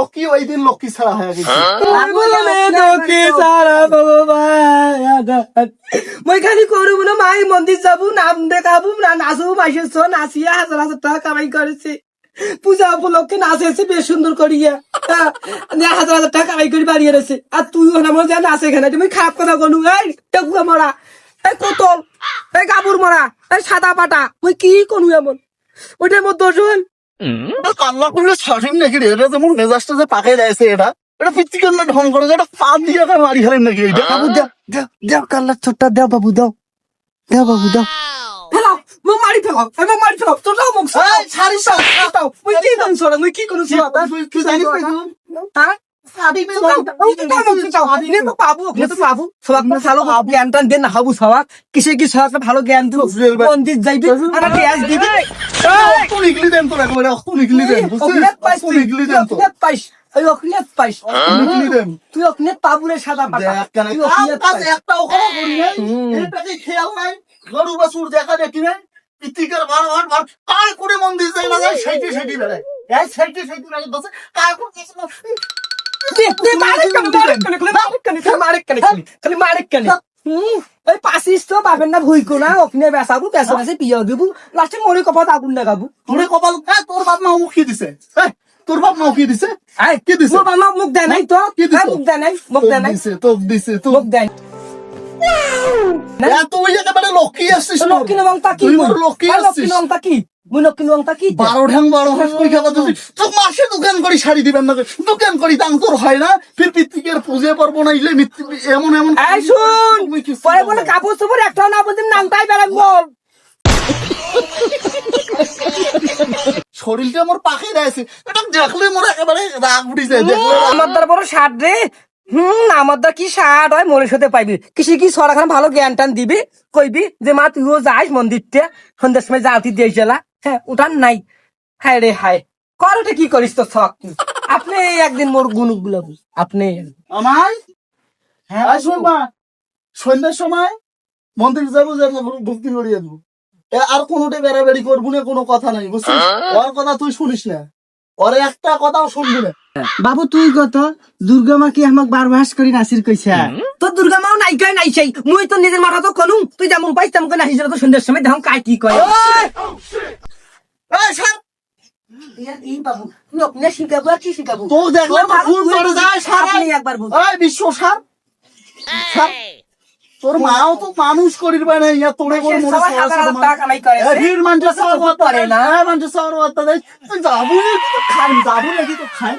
লক্ষ্মী ওই দিন লক্ষ্মী ছাড়া হয়ে গেছে। মই খালি করবো না মাই মন্দির যাবো নাম দেখাবো না নাচবো মাসের ছ নাচিয়া হাজার হাজার টাকা কামাই করেছে পূজা উপলক্ষে নাচেছে বেশ সুন্দর করিয়া হাজার হাজার টাকা কামাই করে বাড়িয়ে রয়েছে আর তুই আমার যা নাচে এখানে তুমি খারাপ কথা বলু এই টেকুয়া মরা এই কোতল এই কাপড় মরা এই সাদা পাটা ওই কি করু এমন ওইটার মধ্যে দোষণ কান্না করলে সঠিক নাকি রে? এটা যেমন মেজাজটা যে পাকে যাইছে, এটা এটা পিত্তি কান্না ঢং করে, এটা পা দিয়ে মারি খেলেন নাকি? এটা বাবু দাও দাও দাও কাল্লার ছোট্টা দাও বাবু দাও দাও বাবু দাও ফেলাও মুখ মারি ফেলাও এবং মারি ফেলাও তোর মুখ ছাড়ি দাও মুই কি করু সরা মুই কি করু সরা তুই জানিস হ্যাঁ সাদি মে জ্ঞান দেন না হাবু সবাক কিসে কি সবাক ভালো জ্ঞান দিব মন্দির যাইবি আর গ্যাস দিবি নিকলি দেন তো একবারে, নিকলি দেন, বুঝছিস? নিকলি দেন তো, পাইস ওই অখিলেত পাইস নিকলি দেন। তুই অখিলেত পাবুরে সাদা পাটা দেখ কেন তুই অখিলেত পাইস একটা ওখানে করি নাই, এটাকে খেয়াল নাই, গরু বাছুর দেখা দেখি নাই, পিতিকার ভাড় কার করে মন্দির যায় না যায়, সেইটি সেইটি বেড়ায়, এই সেইটি সেইটি বেড়ায় বসে কার করে কিছু না। ওই পাশিস তো পাবেন না ভুইকো না ওখানে বেসাবো পেশা পেশে পিয়া দিব লাস্টে মরে কপাত আগুন লাগাবো তোরে কপাল তোর বাপ মা মুখ কি দিছে? তোর বাপ মা কি দিছে? কি দিছে? মোর বাবা মুখ দেয় নাই তো কি দিছে? মুখ দেয় নাই মুখ দেয় নাই তোক দিছে তো মুখ দেয় তুই একেবারে লক্ষ্মী আসছিস। লক্ষ্মী নংতা কি তুই মোর লক্ষ্মী লক্ষ্মী আসছিস। নংতা কি মুই লক্ষ্মী নংতা কি 12 ঢ্যাং 12 হাঁস কই খাবা তুই? তোক মাসে দোকান করি শাড়ি দিবেন না, দোকান করি দাম তোর হয় না, ফির পিত্তিকের পূজে পারবো না, ইলে এমন এমন এই শুন পরে বলে কাপড় চোপড় একটা না বলতে নাংটাই বেড়াক বল শরীরটা মোর পাখি রয়েছে, এটা দেখলে মোর একেবারে রাগ উঠে যায়। দেখলে আমার দ্বার বড় শার্ট রে আমার দ্বার কি শার্ট হয় মনের সাথে পাইবি কিসে কি সরাখানে ভালো জ্ঞান টান দিবি কইবি যে মা তুইও যাইস মন্দিরটা সন্ধ্যার সময় জালতি দিয়েছিলা হ্যাঁ উঠান নাই হায় রে হায় কর ওটা কি করিস তো শখ আপনি একদিন মোর গুনুক গুলাবু আপনি আমায় হ্যাঁ শুনবা সন্ধ্যার সময় মন্দির যাবো, ভক্তি করিয়ে দেবো, আর কোনোটা বেড়াবেড়ি করবো না, কোনো কথা নাই, বুঝছিস? ওর কথা তুই শুনিস না, ওর একটা কথাও শুনবি না। বাবু তুই কত দুর্গা মা কি আমাকে বারবাস করি নাসির কইছে তো দুর্গা মাও নাই কই নাই সেই মুই তো নিজের মাথা তো কনু তুই যেমন পাইছ তেমন নাসিস তো সন্ধ্যার সময় দেখো কাই কি কয় এই ছাড়, এই বাবু তুই আপনি শিখাবো আর কি শিখাবো তো দেখলাম ফুল চড়ে যায় সারা, আপনি একবার বল এই বিশ্ব সার সার, তোর মাও তো মানুষ করির বানে ইয়া তোরে করে মরে সবাই হাজার হাজার টাকা কামাই করে ভিড় মানুষ সার করে না, মানুষ সার করতে দেয়, তুই যাবো নাকি তো খাই, যাবো নাকি তো খাই।